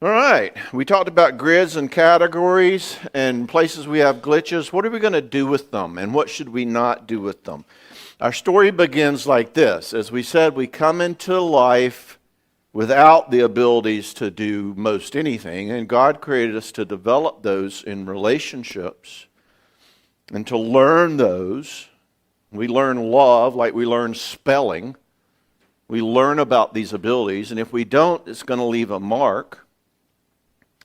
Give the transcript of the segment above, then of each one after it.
All right, we talked about grids and categories and places we have glitches. What are we going to do with them and what should we not do with them? Our story begins like this. As we said, we come into life without the abilities to do most anything, and God created us to develop those in relationships and to learn those. We learn love like we learn spelling. We learn about these abilities, and if we don't, it's going to leave a mark.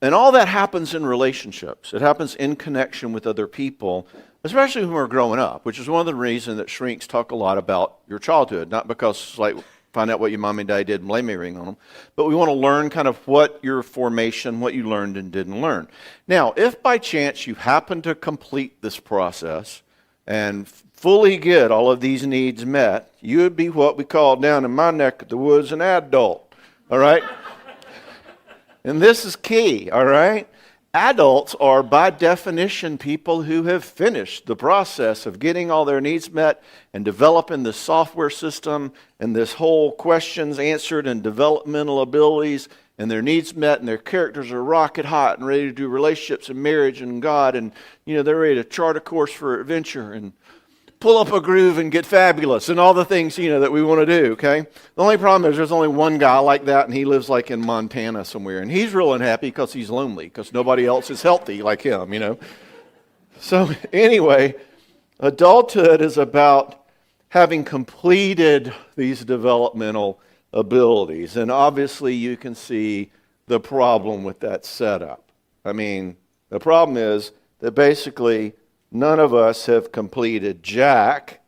And all that happens in relationships. It happens in connection with other people, especially when we're growing up, which is one of the reasons that shrinks talk a lot about your childhood. Not because, like, find out what your mom and dad did and blame everything on them, but we want to learn kind of what your formation, what you learned and didn't learn. Now, if by chance you happen to complete this process and fully get all of these needs met, you would be what we call down in my neck of the woods an adult, all right? And this is key, all right? Adults are, by definition, people who have finished the process of getting all their needs met and developing the software system and this whole questions answered and developmental abilities and their needs met and their characters are rocket hot and ready to do relationships and marriage and God and, they're ready to chart a course for adventure and pull up a groove and get fabulous and all the things, that we want to do, okay? The only problem is there's only one guy like that, and he lives like in Montana somewhere, and he's real unhappy because he's lonely, because nobody else is healthy like him, So anyway, adulthood is about having completed these developmental abilities, and obviously you can see the problem with that setup. The problem is that basically none of us have completed jack.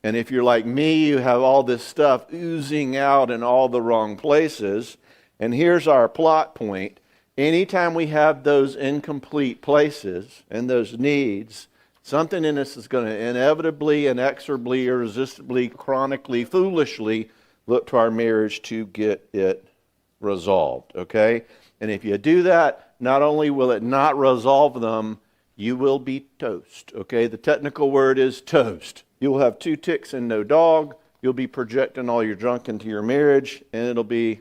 And if you're like me, you have all this stuff oozing out in all the wrong places. And here's our plot point. Anytime we have those incomplete places and those needs, something in us is going to inevitably, inexorably, irresistibly, chronically, foolishly look to our marriage to get it resolved, okay? And if you do that, not only will it not resolve them, you will be toast, okay? The technical word is toast. You'll have 2 ticks and no dog. You'll be projecting all your junk into your marriage, and it'll be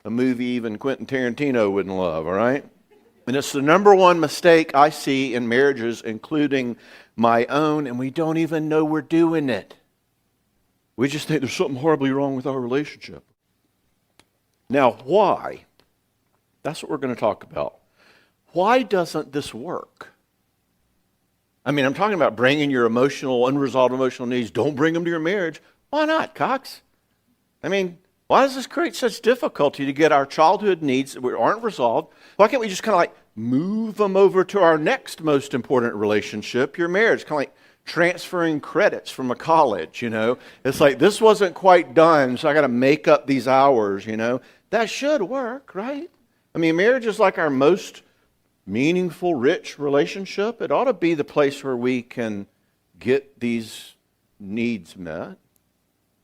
a movie even Quentin Tarantino wouldn't love, all right? And it's the number one mistake I see in marriages, including my own, and we don't even know we're doing it. We just think there's something horribly wrong with our relationship. Now, why? That's what we're going to talk about. Why doesn't this work? I'm talking about bringing your unresolved emotional needs. Don't bring them to your marriage. Why not, Cox? Why does this create such difficulty to get our childhood needs that aren't resolved? Why can't we just kind of like move them over to our next most important relationship, your marriage? Kind of like transferring credits from a college, It's like, this wasn't quite done, so I got to make up these hours, That should work, right? Marriage is like our most meaningful, rich relationship. It ought to be the place where we can get these needs met.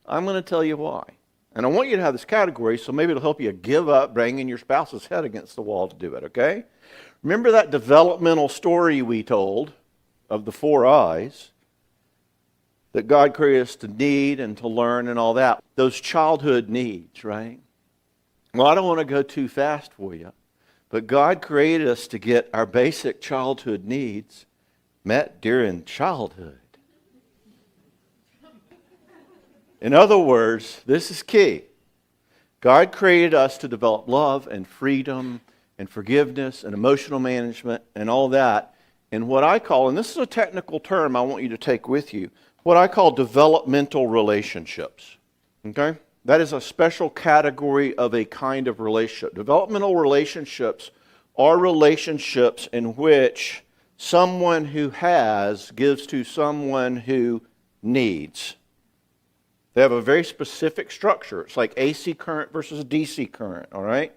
I'm going to tell you why. And I want you to have this category, so maybe it'll help you give up banging your spouse's head against the wall to do it, okay? Remember that developmental story we told of the 4 eyes that God created us to need and to learn and all that? Those childhood needs, right? Well, I don't want to go too fast for you. But God created us to get our basic childhood needs met during childhood. In other words, this is key. God created us to develop love and freedom and forgiveness and emotional management and all that in what I call, and this is a technical term I want you to take with you, what I call developmental relationships. Okay? That is a special category of a kind of relationship. Developmental relationships are relationships in which someone who has gives to someone who needs. They have a very specific structure. It's like AC current versus DC current, all right?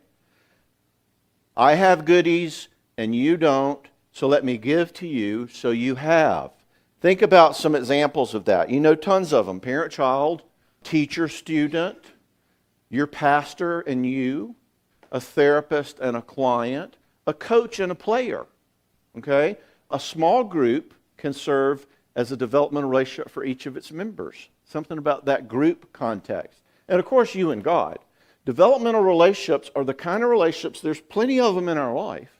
I have goodies and you don't, so let me give to you so you have. Think about some examples of that. Tons of them. Parent-child, teacher-student, your pastor and you, a therapist and a client, a coach and a player, okay? A small group can serve as a developmental relationship for each of its members. Something about that group context. And of course, you and God. Developmental relationships are the kind of relationships, there's plenty of them in our life,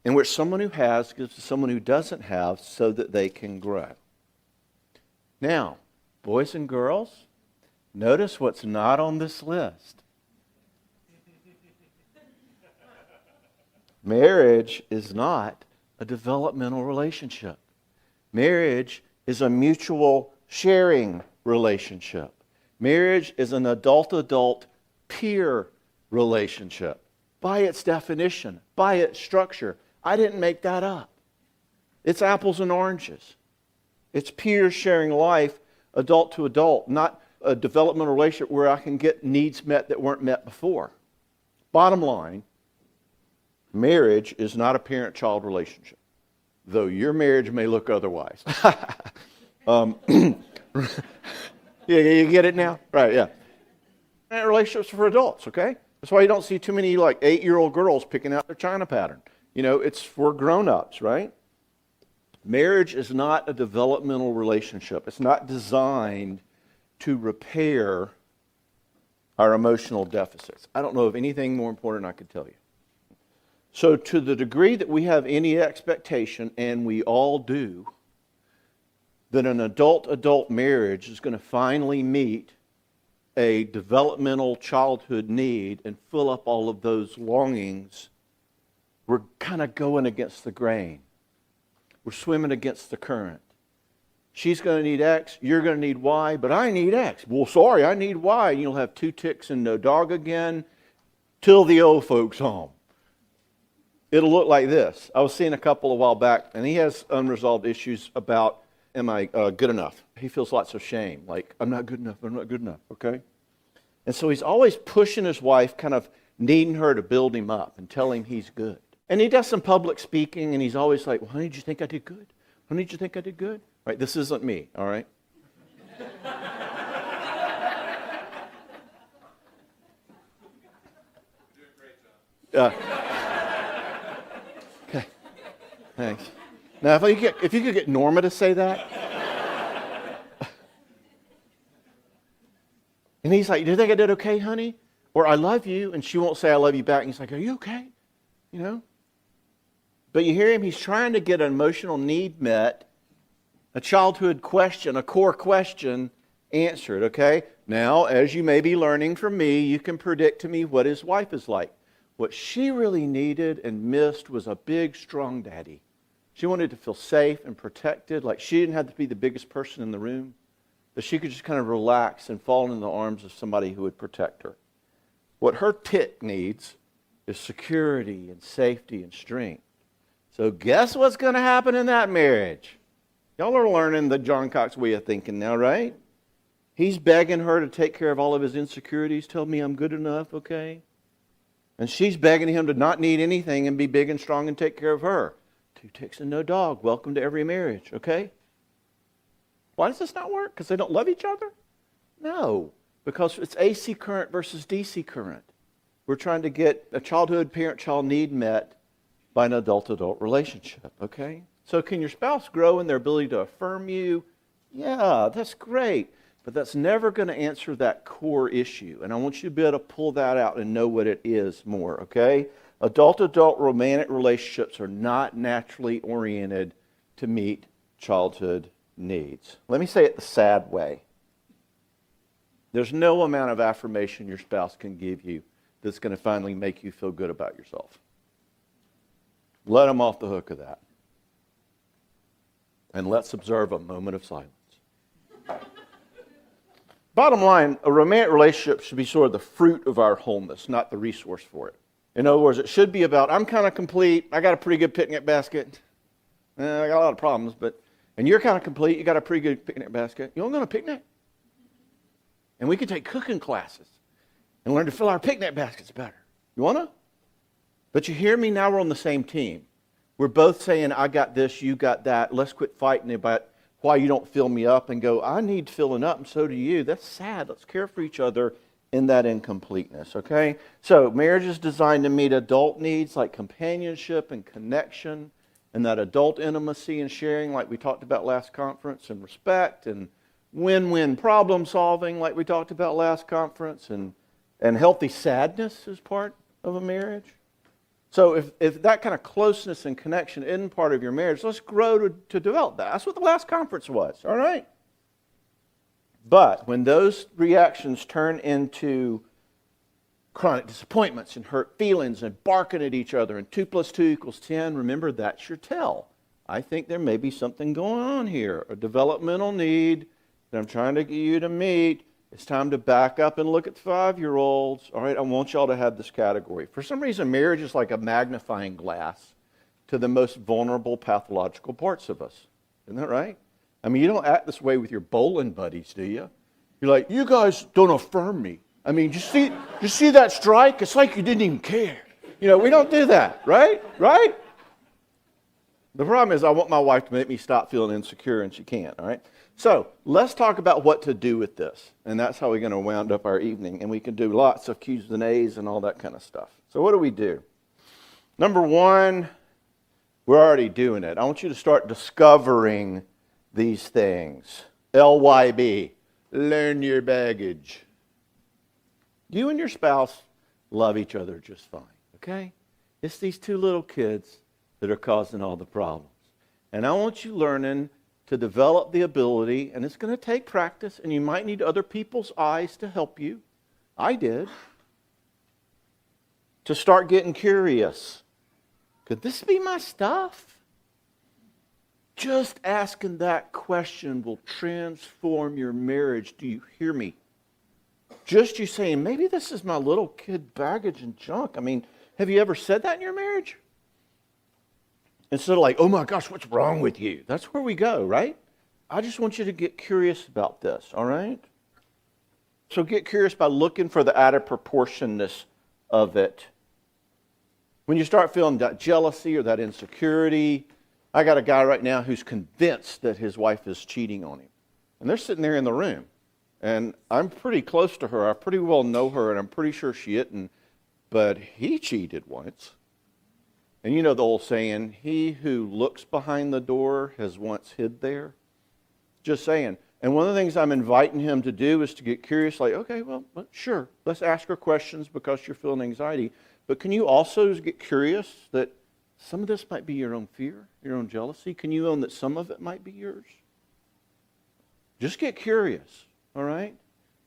in which someone who has gives to someone who doesn't have so that they can grow. Now, boys and girls, notice what's not on this list. Marriage is not a developmental relationship. Marriage is a mutual sharing relationship. Marriage is an adult-adult peer relationship. By its definition, by its structure. I didn't make that up. It's apples and oranges. It's peers sharing life, adult to adult, not a developmental relationship where I can get needs met that weren't met before. Bottom line, marriage is not a parent-child relationship, though your marriage may look otherwise. Yeah, you get it now? Right, yeah. And relationships for adults, okay? That's why you don't see too many 8-year-old girls picking out their China pattern. It's for grown-ups, right? Marriage is not a developmental relationship. It's not designed to repair our emotional deficits. I don't know of anything more important I could tell you. So to the degree that we have any expectation, and we all do, that an adult-adult marriage is going to finally meet a developmental childhood need and fill up all of those longings, we're kind of going against the grain. We're swimming against the current. She's going to need X, you're going to need Y, but I need X. Well, sorry, I need Y. You'll have 2 ticks and no dog again till the old folks home. It'll look like this. I was seeing a couple a while back, and he has unresolved issues about, am I good enough? He feels lots of shame, like, I'm not good enough, okay? And so he's always pushing his wife, kind of needing her to build him up and tell him he's good. And he does some public speaking, and he's always like, well, honey, did you think I did good? Honey, did you think I did good? Right, this isn't me, all right? Okay, thanks. Now, if you could get Norma to say that. And he's like, do you think I did okay, honey? Or I love you, and she won't say I love you back. And he's like, are you okay? But you hear him, he's trying to get an emotional need met, a childhood question, a core question answered, okay? Now, as you may be learning from me, you can predict to me what his wife is like. What she really needed and missed was a big, strong daddy. She wanted to feel safe and protected, like she didn't have to be the biggest person in the room, that she could just kind of relax and fall into the arms of somebody who would protect her. What her tick needs is security and safety and strength. So guess what's going to happen in that marriage? Y'all are learning the John Cox way of thinking now, right? He's begging her to take care of all of his insecurities. Tell me I'm good enough, okay? And she's begging him to not need anything and be big and strong and take care of her. 2 ticks and no dog. Welcome to every marriage, okay? Why does this not work? Because they don't love each other? No, because it's AC current versus DC current. We're trying to get a childhood parent-child need met by an adult-adult relationship, okay? So can your spouse grow in their ability to affirm you? Yeah, that's great. But that's never going to answer that core issue. And I want you to be able to pull that out and know what it is more, okay? Adult-adult romantic relationships are not naturally oriented to meet childhood needs. Let me say it the sad way. There's no amount of affirmation your spouse can give you that's going to finally make you feel good about yourself. Let them off the hook of that. And let's observe a moment of silence. Bottom line, a romantic relationship should be sort of the fruit of our wholeness, not the resource for it. In other words, it should be about, I'm kind of complete, I got a pretty good picnic basket. I got a lot of problems, and you're kind of complete, you got a pretty good picnic basket. You want to go on a picnic? And we can take cooking classes and learn to fill our picnic baskets better. You want to? But you hear me, now we're on the same team. We're both saying, I got this, you got that. Let's quit fighting about why you don't fill me up and go, I need filling up and so do you. That's sad. Let's care for each other in that incompleteness, okay? So marriage is designed to meet adult needs like companionship and connection and that adult intimacy and sharing like we talked about last conference, and respect and win-win problem solving like we talked about last conference, and And healthy sadness is part of a marriage. So if that kind of closeness and connection isn't part of your marriage, let's grow to develop that. That's what the last conference was, all right? But when those reactions turn into chronic disappointments and hurt feelings and barking at each other and 2 + 2 = 10, remember, that's your tell. I think there may be something going on here, a developmental need that I'm trying to get you to meet. It's time to back up and look at 5-year-olds. All right, I want y'all to have this category. For some reason, marriage is like a magnifying glass to the most vulnerable pathological parts of us. Isn't that right? I mean, you don't act this way with your bowling buddies, do you? You're like, you guys don't affirm me. I mean, you see that strike? It's like you didn't even care. You know, we don't do that, right? Right? The problem is I want my wife to make me stop feeling insecure, and she can't, all right? So let's talk about what to do with this. And that's how we're going to wound up our evening. And we can do lots of Q's and A's and all that kind of stuff. So what do we do? Number one, we're already doing it. I want you to start discovering these things. LYB, learn your baggage. You and your spouse love each other just fine, okay? It's these 2 little kids that are causing all the problems. And I want you learning to develop the ability, and it's going to take practice, and you might need other people's eyes to help you. I did. To start getting curious. Could this be my stuff? Just asking that question will transform your marriage. Do you hear me? Just you saying, maybe this is my little kid baggage and junk. I mean, have you ever said that in your marriage? Instead of like, oh my gosh, what's wrong with you? That's where we go, right? I just want you to get curious about this, all right? So get curious by looking for the out of proportionness of it. When you start feeling that jealousy or that insecurity, I got a guy right now who's convinced that his wife is cheating on him. And they're sitting there in the room. And I'm pretty close to her. I pretty well know her, and I'm pretty sure she isn't. But he cheated once. And you know the old saying, he who looks behind the door has once hid there. Just saying. And one of the things I'm inviting him to do is to get curious, like, okay, well, sure, let's ask her questions because you're feeling anxiety. But can you also get curious that some of this might be your own fear, your own jealousy? Can you own that some of it might be yours? Just get curious, all right?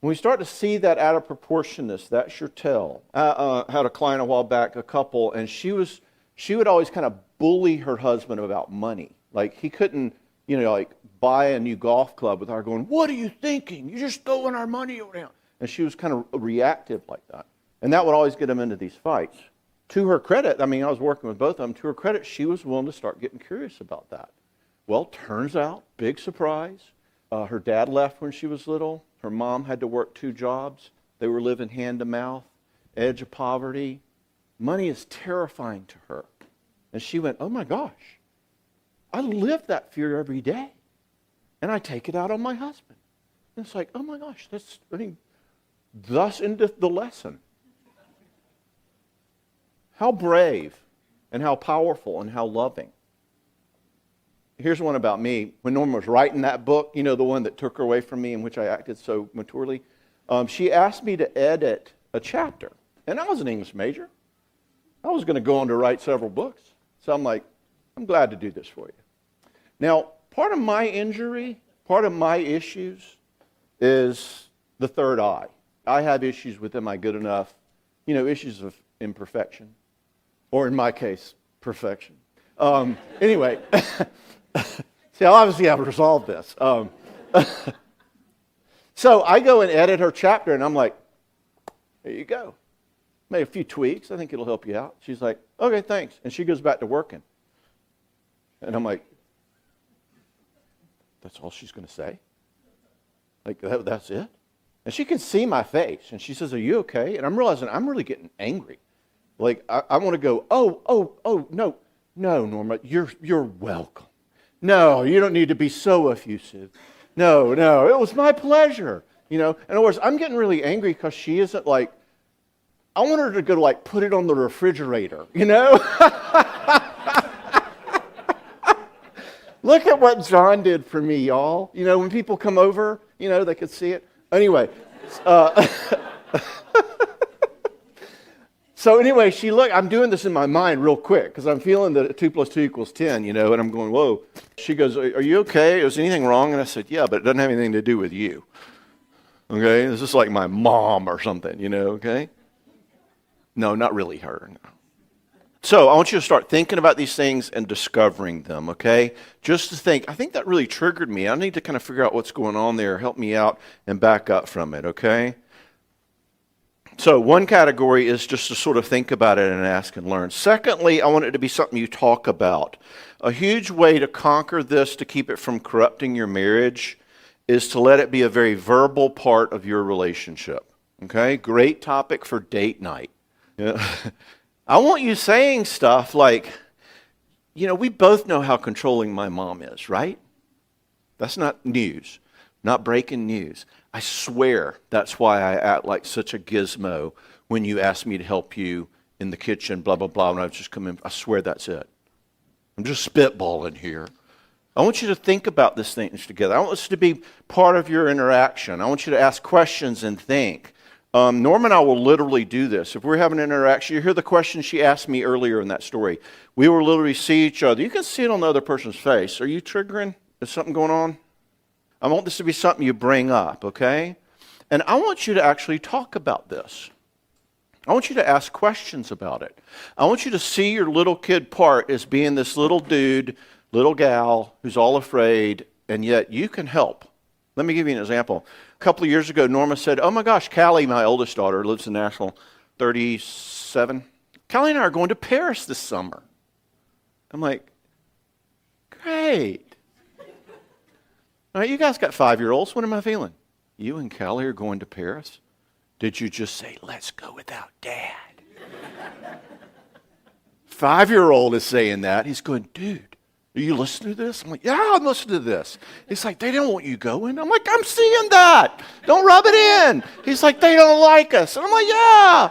When we start to see that out of proportionness, that's your tell. I had a client a while back, a couple, and she would always kind of bully her husband about money. Like he couldn't, like buy a new golf club without her going, what are you thinking? You're just throwing our money around. And she was kind of reactive like that. And that would always get them into these fights. To her credit, I was working with both of them. To her credit, she was willing to start getting curious about that. Well, turns out, big surprise, her dad left when she was little. Her mom had to work 2 jobs. They were living hand to mouth, edge of poverty. Money is terrifying to her. And she went, oh my gosh, I live that fear every day. And I take it out on my husband. And it's like, oh my gosh, thus endeth the lesson. How brave and how powerful and how loving. Here's one about me. When Norma was writing that book, the one that took her away from me in which I acted so maturely, she asked me to edit a chapter. And I was an English major. I was going to go on to write several books. So I'm like, I'm glad to do this for you. Now, part of my injury, part of my issues is the third eye. I have issues with, am I good enough? Issues of imperfection. Or in my case, perfection. Anyway, see, I obviously have resolved this. So I go and edit her chapter, and I'm like, there you go. Made a few tweaks. I think it'll help you out. She's like, okay, thanks. And she goes back to working. And I'm like, that's all she's going to say? Like, that's it? And she can see my face. And she says, are you okay? And I'm realizing I'm really getting angry. Like, I want to go, no, Norma, you're welcome. No, you don't need to be so effusive. No, it was my pleasure. In other words, I'm getting really angry because she isn't like, I want her to go to put it on the refrigerator, Look at what John did for me, y'all. When people come over, they could see it. Anyway, So anyway, I'm doing this in my mind real quick because I'm feeling that 2 + 2 = 10, and I'm going, whoa. She goes, are you okay? Is anything wrong? And I said, yeah, but it doesn't have anything to do with you. Okay? This is like my mom or something, okay? No, not really her. No. So I want you to start thinking about these things and discovering them, okay? Just to think, I think that really triggered me. I need to kind of figure out what's going on there, help me out, and back up from it, okay? So one category is just to sort of think about it and ask and learn. Secondly, I want it to be something you talk about. A huge way to conquer this, to keep it from corrupting your marriage, is to let it be a very verbal part of your relationship, okay? Great topic for date night. Yeah. I want you saying stuff like, we both know how controlling my mom is, right? That's not news, not breaking news. I swear that's why I act like such a gizmo when you ask me to help you in the kitchen, blah, blah, blah, when I've just come in. I swear that's it. I'm just spitballing here. I want you to think about these things together. I want this to be part of your interaction. I want you to ask questions and think. Norma and I will literally do this. If we're having an interaction, you hear the question she asked me earlier in that story. We will literally see each other. You can see it on the other person's face. Are you triggering? Is something going on? I want this to be something you bring up, okay? And I want you to actually talk about this. I want you to ask questions about it. I want you to see your little kid part as being this little dude, little gal who's all afraid, and yet you can help. Let me give you an example. A couple of years ago, Norma said, oh my gosh, Callie, my oldest daughter, lives in Nashville, 37. Callie and I are going to Paris this summer. I'm like, great. All right, you guys got 5-year-olds. What am I feeling? You and Callie are going to Paris? Did you just say, let's go without Dad? 5-year-old is saying that. He's going, dude, are you listening to this? I'm like, yeah, I'm listening to this. He's like, they don't want you going. I'm like, I'm seeing that. Don't rub it in. He's like, they don't like us. And I'm like, yeah.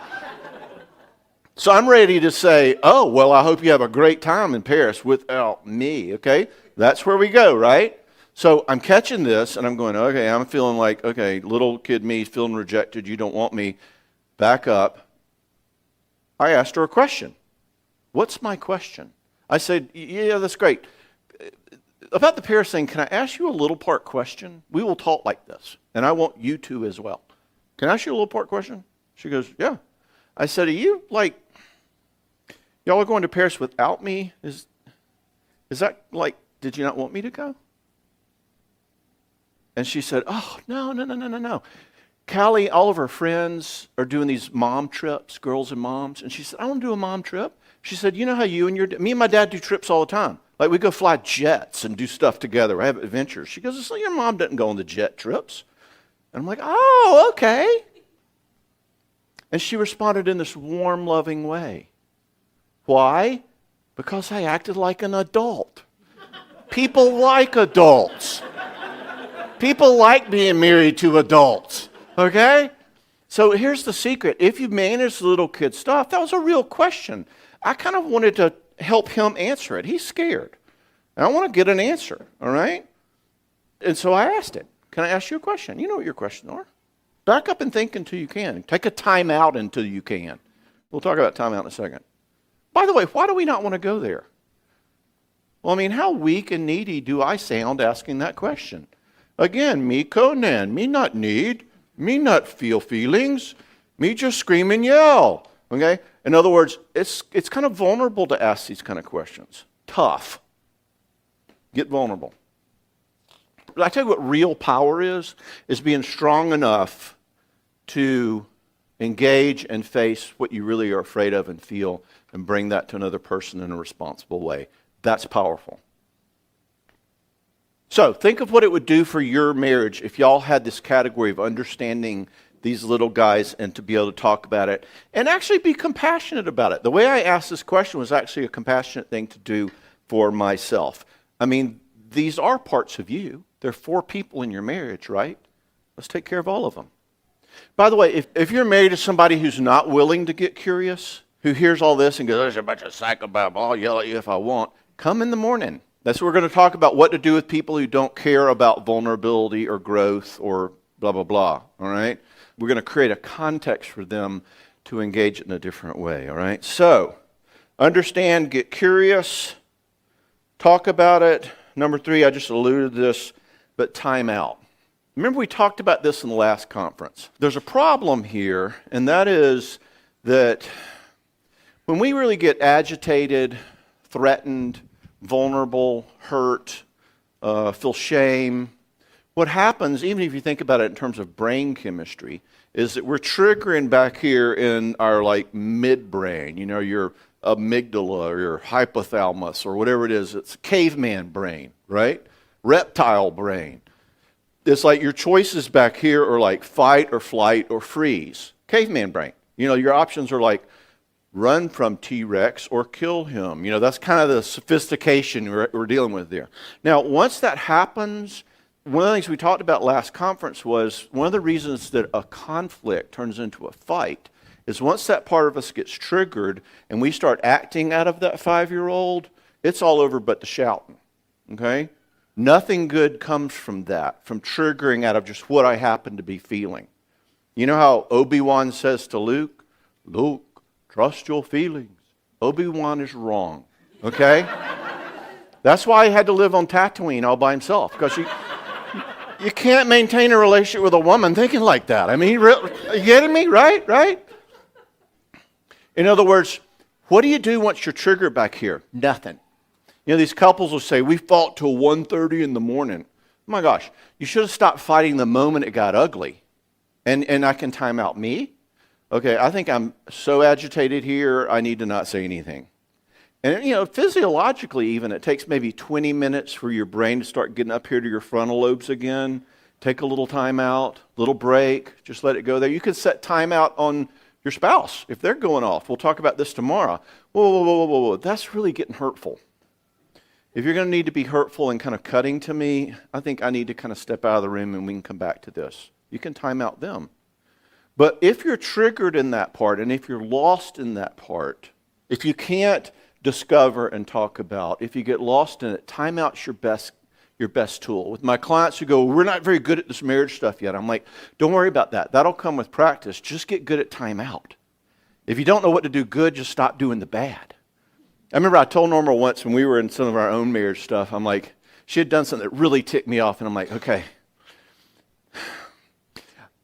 So I'm ready to say, oh, well, I hope you have a great time in Paris without me, okay? That's where we go, right? So I'm catching this, and I'm going, okay, I'm feeling like, okay, little kid me feeling rejected. You don't want me. Back up. I asked her a question. What's my question? I said, yeah, that's great. About the Paris thing, can I ask you a little part question? We will talk like this, and I want you to as well. Can I ask you a little part question? She goes, yeah. I said, are you like, y'all are going to Paris without me? Is that like, did you not want me to go? And she said, oh, no. Callie, all of her friends are doing these mom trips, girls and moms. And she said, I want to do a mom trip. She said, you know how me and my dad do trips all the time. Like we go fly jets and do stuff together. I have adventures. She goes, so your mom doesn't go on the jet trips. And I'm like, oh, okay. And she responded in this warm, loving way. Why? Because I acted like an adult. People like adults. People like being married to adults. Okay? So here's the secret. If you manage the little kid stuff, that was a real question. I kind of wanted to help him answer it. He's scared. And I want to get an answer, all right? And so I asked it. Can I ask you a question? You know what your questions are. Back up and think until you can. Take a time out until you can. We'll talk about time out in a second. By the way, why do we not want to go there? Well, I mean, how weak and needy do I sound asking that question? Again, me Conan, me not need, me not feel feelings, me just scream and yell. Okay? In other words, it's kind of vulnerable to ask these kind of questions. Tough. Get vulnerable. But I tell you what real power is being strong enough to engage and face what you really are afraid of and feel and bring that to another person in a responsible way. That's powerful. So think of what it would do for your marriage if y'all had this category of understanding these little guys and to be able to talk about it and actually be compassionate about it. The way I asked this question was actually a compassionate thing to do for myself. I mean, these are parts of you. There are 4 people in your marriage, right? Let's take care of all of them. By the way, if you're married to somebody who's not willing to get curious, who hears all this and goes, there's a bunch of psychopaths, I'll yell at you if I want, come in the morning. That's what we're going to talk about, what to do with people who don't care about vulnerability or growth or blah, blah, blah, all right? We're going to create a context for them to engage it in a different way, all right? So, understand, get curious, talk about it. Number 3, I just alluded to this, but time out. Remember we talked about this in the last conference. There's a problem here, and that is that when we really get agitated, threatened, vulnerable, hurt, feel shame, what happens, even if you think about it in terms of brain chemistry, is that we're triggering back here in our like midbrain, your amygdala or your hypothalamus or whatever it is. It's caveman brain, right? Reptile brain. It's like your choices back here are like fight or flight or freeze. Caveman brain. Your options are like run from T-Rex or kill him. That's kind of the sophistication we're dealing with there. Now, once that happens, one of the things we talked about last conference was one of the reasons that a conflict turns into a fight is once that part of us gets triggered and we start acting out of that 5-year-old, it's all over but the shouting, okay? Nothing good comes from that, from triggering out of just what I happen to be feeling. You know how Obi-Wan says to Luke, Luke, trust your feelings. Obi-Wan is wrong, okay? That's why he had to live on Tatooine all by himself, because you can't maintain a relationship with a woman thinking like that. I mean, are you getting me? Right? In other words, what do you do once you're triggered back here? Nothing. These couples will say, we fought till 1:30 in the morning. Oh my gosh, you should have stopped fighting the moment it got ugly. And I can time out me. Okay, I think I'm so agitated here, I need to not say anything. And, physiologically even, it takes maybe 20 minutes for your brain to start getting up here to your frontal lobes again. Take a little time out, little break, just let it go there. You can set time out on your spouse if they're going off. We'll talk about this tomorrow. Whoa. That's really getting hurtful. If you're going to need to be hurtful and kind of cutting to me, I think I need to kind of step out of the room and we can come back to this. You can time out them. But if you're triggered in that part and if you're lost in that part, if you can't discover and talk about, if you get lost in it, time out's your best tool. With my clients who go, we're not very good at this marriage stuff yet, I'm like, don't worry about that. That'll come with practice. Just get good at time out. If you don't know what to do good, just stop doing the bad. I remember I told Norma once when we were in some of our own marriage stuff, I'm like, she had done something that really ticked me off, and I'm like, okay,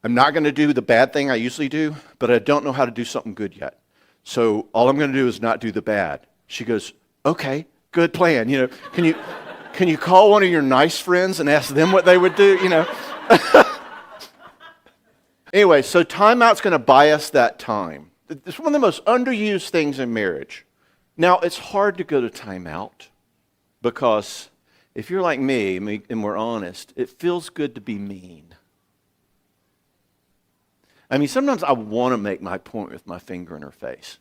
I'm not going to do the bad thing I usually do, but I don't know how to do something good yet. So all I'm going to do is not do the bad. She goes, okay, good plan. Can you call one of your nice friends and ask them what they would do? Anyway, so timeout's going to buy us that time. It's one of the most underused things in marriage. Now, it's hard to go to timeout because if you're like me and we're honest, it feels good to be mean. I mean, sometimes I want to make my point with my finger in her face.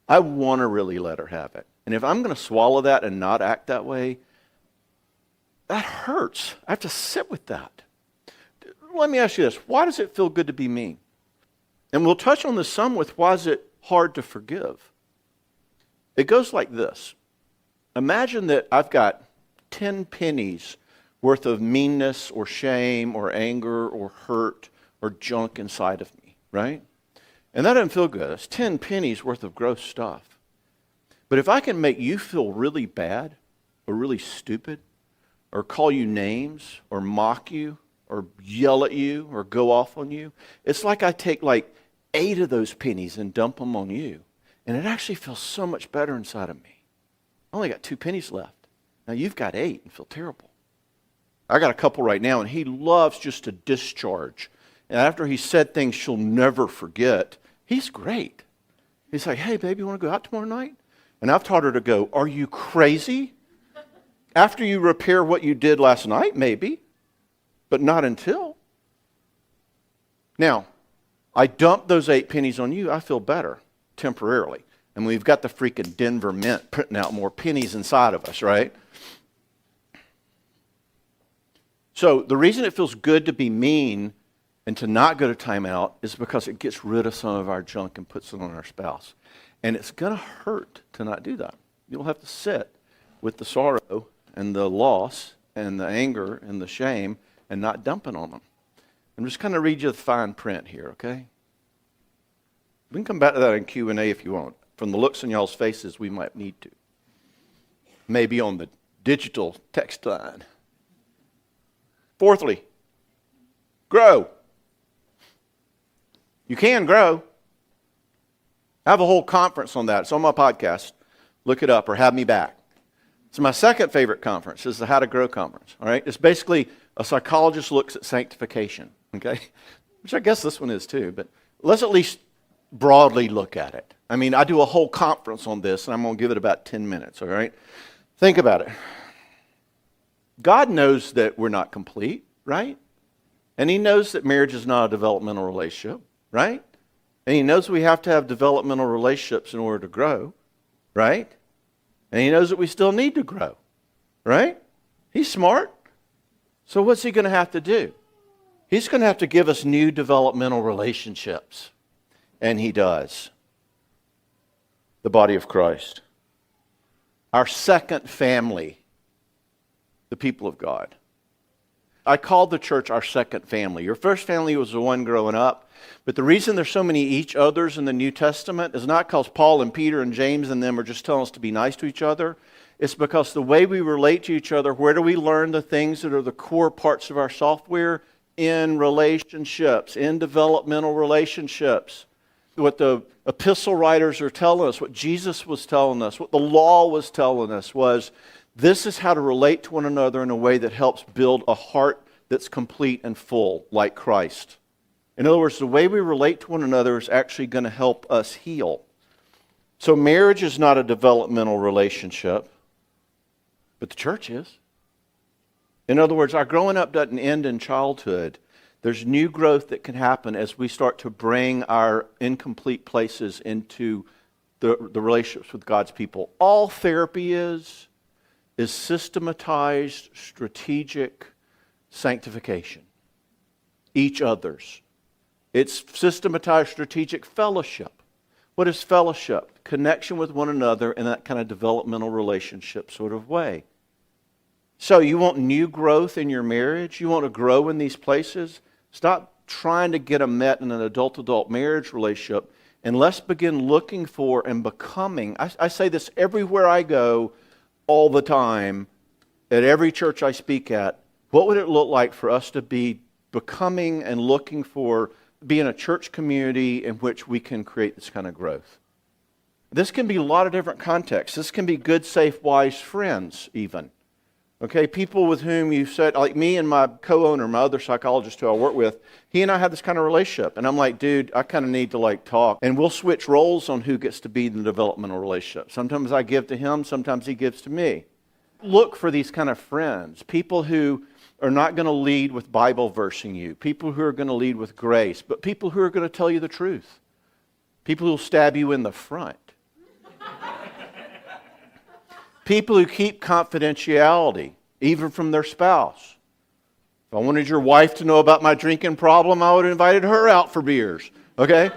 I want to really let her have it. And if I'm going to swallow that and not act that way, that hurts. I have to sit with that. Let me ask you this. Why does it feel good to be mean? And we'll touch on this some with why is it hard to forgive. It goes like this. Imagine that I've got 10 pennies worth of meanness or shame or anger or hurt or junk inside of me, right? And that doesn't feel good. It's 10 pennies worth of gross stuff. But if I can make you feel really bad or really stupid or call you names or mock you or yell at you or go off on you, it's like I take like 8 of those pennies and dump them on you. And it actually feels so much better inside of me. I only got 2 pennies left. Now you've got 8 and feel terrible. I got a couple right now and he loves just to discharge. And after he said things she'll never forget, he's great. He's like, hey, baby, you want to go out tomorrow night? And I've taught her to go, are you crazy? After you repair what you did last night, maybe, but not until. Now, I dumped those 8 pennies on you. I feel better temporarily. And we've got the freaking Denver Mint printing out more pennies inside of us, right? So the reason it feels good to be mean and to not go to timeout is because it gets rid of some of our junk and puts it on our spouse. And it's going to hurt to not do that. You'll have to sit with the sorrow and the loss and the anger and the shame and not dump it on them. I'm just going to read you the fine print here, okay? We can come back to that in Q&A if you want. From the looks on y'all's faces, we might need to. Maybe on the digital text line. Fourthly, grow. You can grow. I have a whole conference on that. It's on my podcast. Look it up or have me back. So my second favorite conference is the How to Grow conference. All right, it's basically a psychologist looks at sanctification. Okay, which I guess this one is too. But let's at least broadly look at it. I mean, I do a whole conference on this, and I'm going to give it about 10 minutes. All right, think about it. God knows that we're not complete, right? And He knows that marriage is not a developmental relationship, right? And He knows we have to have developmental relationships in order to grow, right? And He knows that we still need to grow, right? He's smart. So what's He going to have to do? He's going to have to give us new developmental relationships. And He does. The body of Christ. Our second family, the people of God. I call the church our second family. Your first family was the one growing up. But the reason there's so many each others in the New Testament is not because Paul and Peter and James and them are just telling us to be nice to each other. It's because the way we relate to each other, where do we learn the things that are the core parts of our software? In relationships, in developmental relationships. What the epistle writers are telling us, what Jesus was telling us, what the law was telling us was this is how to relate to one another in a way that helps build a heart that's complete and full, like Christ. In other words, the way we relate to one another is actually going to help us heal. So marriage is not a developmental relationship, but the church is. In other words, our growing up doesn't end in childhood. There's new growth that can happen as we start to bring our incomplete places into the relationships with God's people. All therapy is systematized, strategic sanctification. Each other's. It's systematized, strategic fellowship. What is fellowship? Connection with one another in that kind of developmental relationship sort of way. So you want new growth in your marriage? You want to grow in these places? Stop trying to get them met in an adult-adult marriage relationship, and let's begin looking for and becoming. I say this everywhere I go, all the time, at every church I speak at. What would it look like for us to be becoming and looking for, being a church community in which we can create this kind of growth? This can be a lot of different contexts. This can be good, safe, wise friends even. Okay, people with whom you've said, like me and my co-owner, my other psychologist who I work with, he and I have this kind of relationship. And I'm like, dude, I kind of need to talk. And we'll switch roles on who gets to be in the developmental relationship. Sometimes I give to him, sometimes he gives to me. Look for these kind of friends, people who are not going to lead with Bible versing you, people who are going to lead with grace, but people who are going to tell you the truth, people who will stab you in the front. People who keep confidentiality, even from their spouse. If I wanted your wife to know about my drinking problem, I would have invited her out for beers. Okay?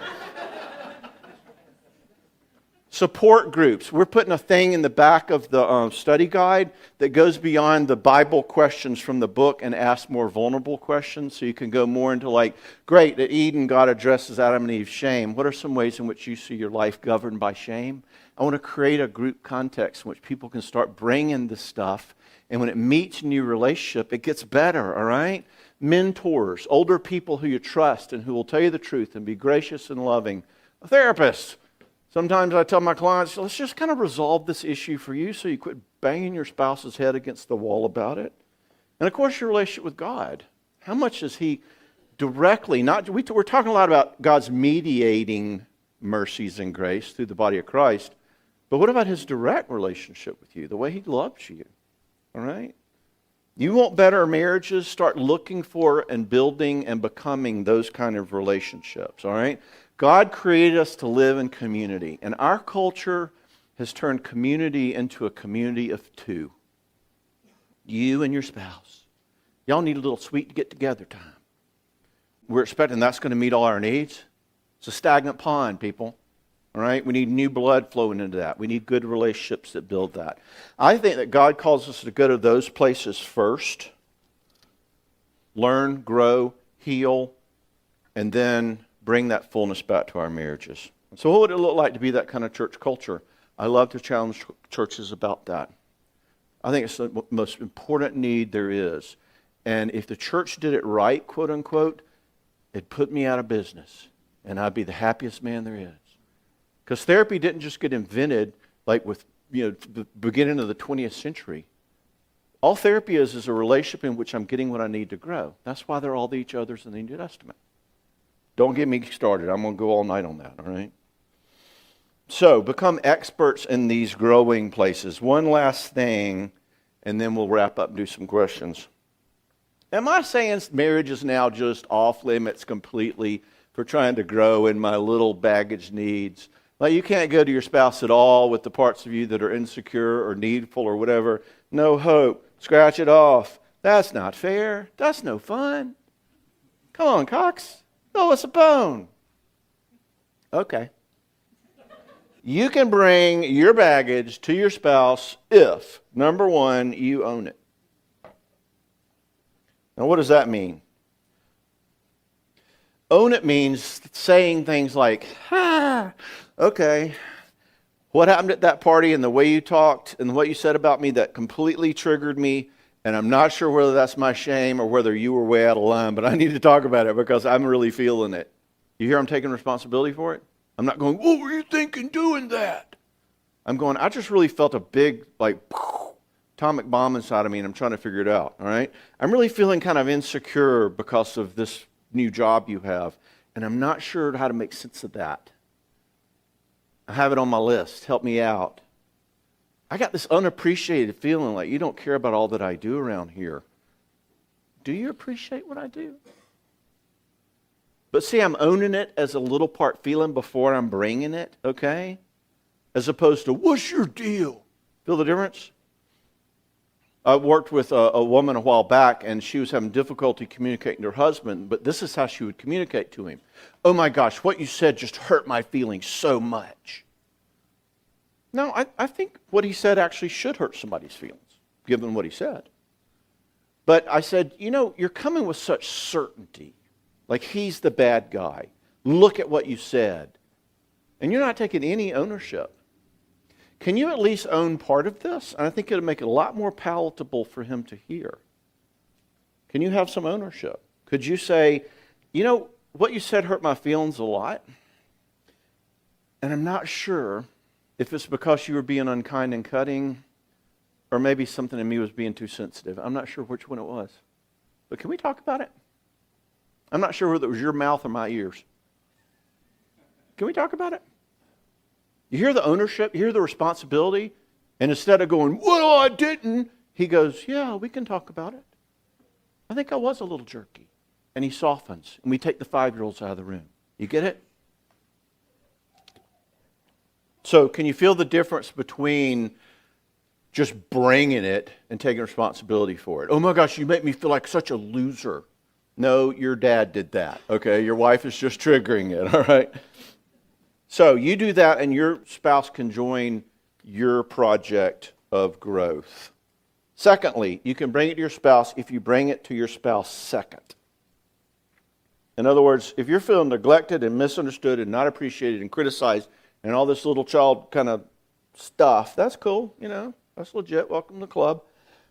Support groups. We're putting a thing in the back of the study guide that goes beyond the Bible questions from the book and asks more vulnerable questions. So you can go more into great, at Eden, God addresses Adam and Eve's shame. What are some ways in which you see your life governed by shame? I want to create a group context in which people can start bringing this stuff. And when it meets new relationship, it gets better, all right? Mentors, older people who you trust and who will tell you the truth and be gracious and loving. A therapist. Sometimes I tell my clients, let's just kind of resolve this issue for you so you quit banging your spouse's head against the wall about it. And of course, your relationship with God. How much is He directly, we're talking a lot about God's mediating mercies and grace through the body of Christ. But what about His direct relationship with you, the way He loves you? All right? You want better marriages? Start looking for and building and becoming those kind of relationships, all right? God created us to live in community, and our culture has turned community into a community of two. You and your spouse. Y'all need a little sweet get-together time. We're expecting that's going to meet all our needs. It's a stagnant pond, people. All right? We need new blood flowing into that. We need good relationships that build that. I think that God calls us to go to those places first. Learn, grow, heal, and then bring that fullness back to our marriages. So what would it look like to be that kind of church culture? I love to challenge churches about that. I think it's the most important need there is. And if the church did it right, quote unquote, it'd put me out of business. And I'd be the happiest man there is. Because therapy didn't just get invented like with the beginning of the 20th century. All therapy is a relationship in which I'm getting what I need to grow. That's why there are all the each others in the New Testament. Don't get me started. I'm going to go all night on that, all right? So, become experts in these growing places. One last thing, and then we'll wrap up and do some questions. Am I saying marriage is now just off limits completely for trying to grow in my little baggage needs? Like you can't go to your spouse at all with the parts of you that are insecure or needful or whatever. No hope. Scratch it off. That's not fair. That's no fun. Come on, Cox. Throw us a bone. Okay. You can bring your baggage to your spouse if, number one, you own it. Now, what does that mean? Own it means saying things like, okay, what happened at that party and the way you talked and what you said about me that completely triggered me, and I'm not sure whether that's my shame or whether you were way out of line, but I need to talk about it because I'm really feeling it. You hear I'm taking responsibility for it? I'm not going, what were you thinking doing that? I'm going, I just really felt a big, atomic bomb inside of me, and I'm trying to figure it out, all right? I'm really feeling kind of insecure because of this new job you have, and I'm not sure how to make sense of that. I have it on my list. Help me out. I got this unappreciated feeling like you don't care about all that I do around here. Do you appreciate what I do? But see, I'm owning it as a little part feeling before I'm bringing it, okay? As opposed to, what's your deal? Feel the difference? I worked with a woman a while back, and she was having difficulty communicating to her husband, but this is how she would communicate to him. Oh my gosh, what you said just hurt my feelings so much. No, I think what he said actually should hurt somebody's feelings, given what he said. But I said, you're coming with such certainty. Like he's the bad guy. Look at what you said. And you're not taking any ownership. Can you at least own part of this? And I think it'll make it a lot more palatable for him to hear. Can you have some ownership? Could you say, what you said hurt my feelings a lot. And I'm not sure if it's because you were being unkind and cutting, or maybe something in me was being too sensitive. I'm not sure which one it was. But can we talk about it? I'm not sure whether it was your mouth or my ears. Can we talk about it? You hear the ownership, you hear the responsibility, and instead of going, well, I didn't, he goes, yeah, we can talk about it. I think I was a little jerky. And he softens, and we take the 5-year-olds out of the room. You get it? So can you feel the difference between just bringing it and taking responsibility for it? Oh my gosh, you make me feel like such a loser. No, your dad did that, okay? Your wife is just triggering it, all right? So you do that, and your spouse can join your project of growth. Secondly, you can bring it to your spouse if you bring it to your spouse second. In other words, if you're feeling neglected and misunderstood and not appreciated and criticized and all this little child kind of stuff, that's cool, that's legit, welcome to the club.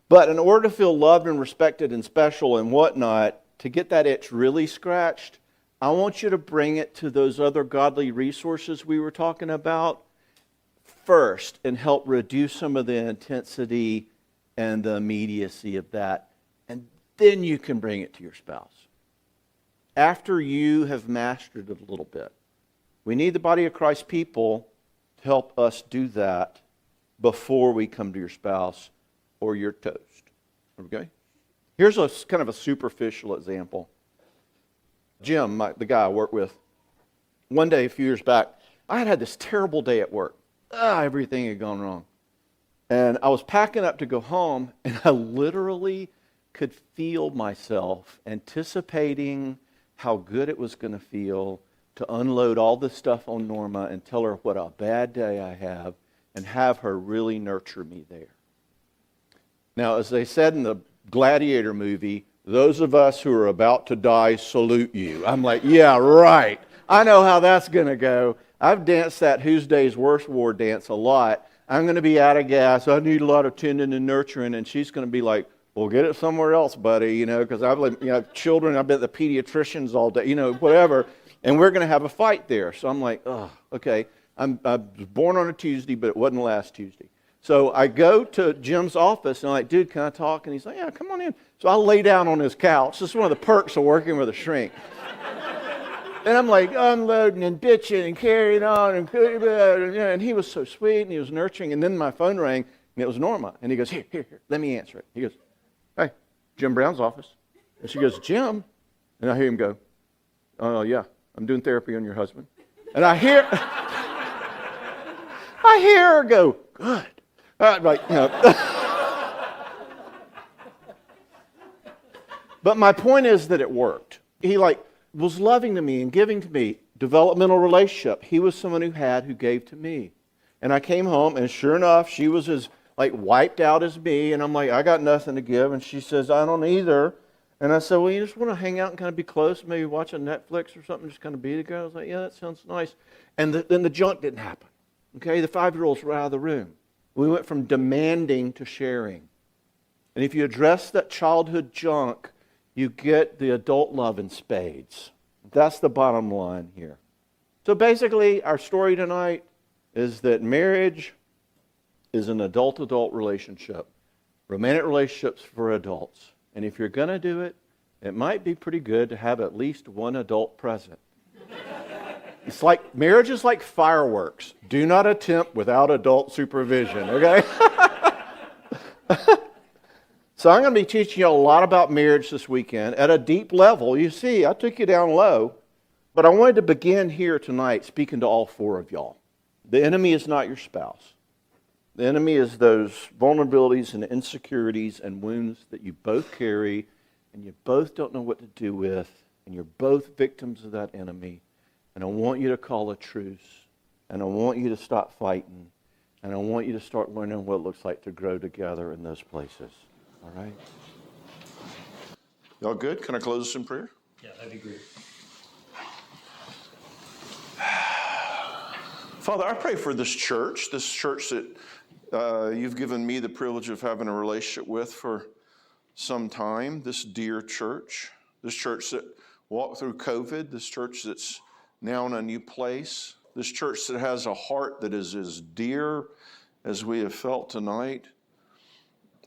But in order to feel loved and respected and special and whatnot, to get that itch really scratched, I want you to bring it to those other godly resources we were talking about first and help reduce some of the intensity and the immediacy of that. And then you can bring it to your spouse. After you have mastered it a little bit. We need the body of Christ people to help us do that before we come to your spouse or your toast. Okay? Here's a kind of a superficial example. Jim, the guy I work with, one day a few years back, I had this terrible day at work. Everything had gone wrong. And I was packing up to go home, and I literally could feel myself anticipating how good it was going to feel to unload all this stuff on Norma and tell her what a bad day I have and have her really nurture me there. Now, as they said in the Gladiator movie, those of us who are about to die salute you. I'm like, yeah, right. I know how that's going to go. I've danced that Whose Day's Worst War dance a lot. I'm going to be out of gas. I need a lot of tending and nurturing. And she's going to be like, well, get it somewhere else, buddy, because I've children. I've been at the pediatricians all day, whatever. And we're going to have a fight there. So I'm like, oh, okay. I was born on a Tuesday, but it wasn't last Tuesday. So I go to Jim's office, and I'm like, dude, can I talk? And he's like, yeah, come on in. So I lay down on his couch. This is one of the perks of working with a shrink. And I'm like unloading and bitching and carrying on. And he was so sweet, and he was nurturing. And then my phone rang, and it was Norma. And he goes, here, let me answer it. He goes, hey, Jim Brown's office. And she goes, Jim? And I hear him go, oh, yeah, I'm doing therapy on your husband. And I hear her go, good. But my point is that it worked. He was loving to me and giving to me. Developmental relationship. He was someone who gave to me. And I came home, and sure enough, she was as wiped out as me. And I'm like, I got nothing to give. And she says, I don't either. And I said, well, you just want to hang out and kind of be close, maybe watch a Netflix or something, just kind of be together. I was like, yeah, that sounds nice. And then the junk didn't happen. Okay, the 5-year-olds were out of the room. We went from demanding to sharing. And if you address that childhood junk, you get the adult love in spades. That's the bottom line here. So basically, our story tonight is that marriage is an adult-adult relationship. Romantic relationships for adults. And if you're going to do it, it might be pretty good to have at least one adult present. It's like, marriage is like fireworks. Do not attempt without adult supervision, okay? So I'm going to be teaching you a lot about marriage this weekend at a deep level. You see, I took you down low, but I wanted to begin here tonight speaking to all 4 of y'all. The enemy is not your spouse. The enemy is those vulnerabilities and insecurities and wounds that you both carry and you both don't know what to do with, and you're both victims of that enemy. And I want you to call a truce, and I want you to stop fighting, and I want you to start learning what it looks like to grow together in those places. All right? Y'all good? Can I close this in prayer? Yeah, that'd be great. Father, I pray for this church that you've given me the privilege of having a relationship with for some time, this dear church, this church that walked through COVID, this church that's now in a new place, this church that has a heart that is as dear as we have felt tonight.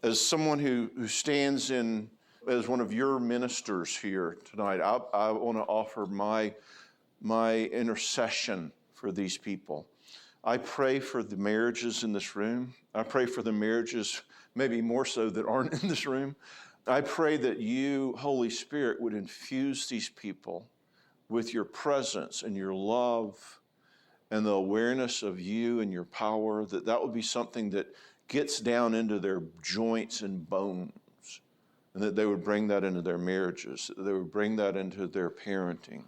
As someone who stands in as one of your ministers here tonight, I want to offer my intercession for these people. I pray for the marriages in this room. I pray for the marriages, maybe more so, that aren't in this room. I pray that you, Holy Spirit, would infuse these people with your presence and your love and the awareness of you and your power, that would be something that gets down into their joints and bones, and that they would bring that into their marriages, that they would bring that into their parenting,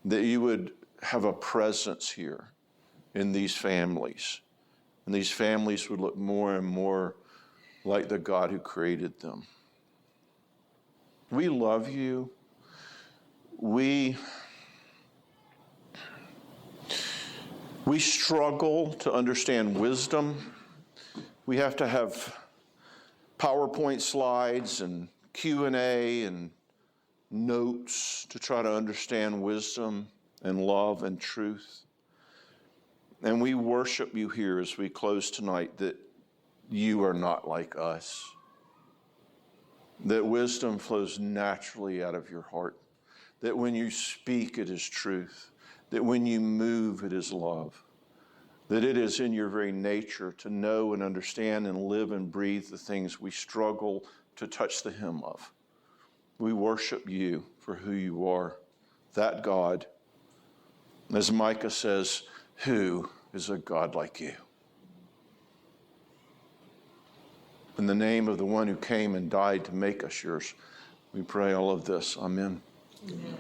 that you would have a presence here in these families, and these families would look more and more like the God who created them. We love you. We struggle to understand wisdom. We have to have PowerPoint slides and Q&A and notes to try to understand wisdom and love and truth. And we worship you here as we close tonight, that you are not like us, that wisdom flows naturally out of your heart, that when you speak it is truth, that when you move it is love, that it is in your very nature to know and understand and live and breathe the things we struggle to touch the hem of. We worship you for who you are, that God. As Micah says, who is a God like you? In the name of the one who came and died to make us yours, we pray all of this. Amen. Amen.